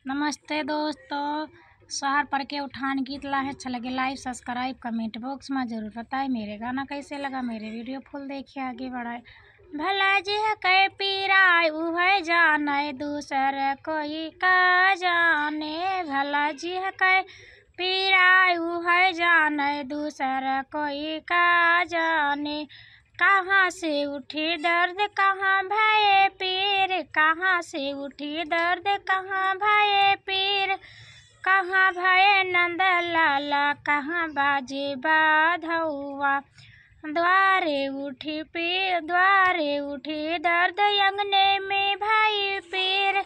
नमस्ते दोस्तों। शहर पढ़ के उठान गीत ला है। अच्छा लगे लाइक सब्सक्राइब कमेंट बॉक्स में जरूर बताए। मेरे गाना कैसे लगा, मेरे वीडियो फुल देखिए आगे बढ़ाए। भला जी कह पीराय उह जाने दूसर कोई का जाने। भला जी कह पीराय उह जाने दूसर कोई का जाने। कहाँ से उठी दर्द कहाँ भये पीर, कहाँ से उठी दर्द कहाँ भये पीर। कहाँ भये नंद लाला कहाँ बाजे बाधौआ। द्वारे उठी पीर द्वारे उठी दर्द अंगने में भाई पीर।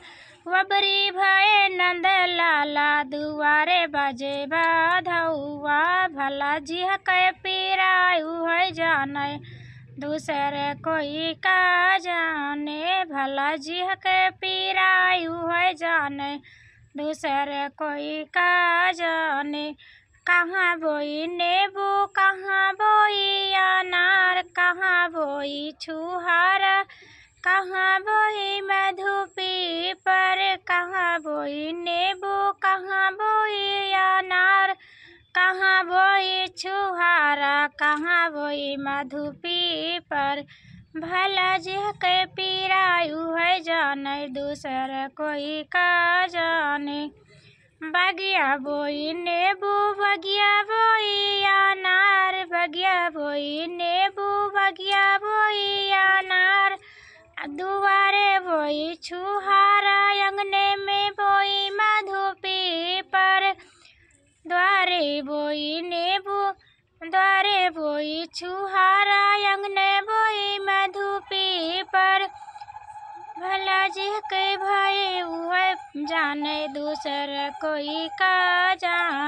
वबरी भये नंद लाला दुआरे बाजे बाधौआ। भला जी कह पीराय उह जाने दूसर कोई का जाने। भला जी के पीराय उह जाने दूसर कोई का जाने। कहाँ बोई नींबू कहाँ बोई अनार, कहाँ बोई छुहारा कहाँ बोई मधु पीपर। कहाँ बोई नींबू कहाँ बोई अनार, कहाँ बोई छुहारा कहाँ बोई मधु पीपर। भला जी के पीराय उह जाने दूसर कोई का जाने। बगिया बोई नींबू बगिया बोई अनार, बगिया बोई नींबू बगिया बोई अनार। दुआरे बोई छुहारा अंगने में बोई मधु पीपर। द्वारे बोई नींबू द्वारे बोई छुहारा अंगने बोई मधु पीपर। भला जी के भाई उह जाने दूसर कोई का जाने।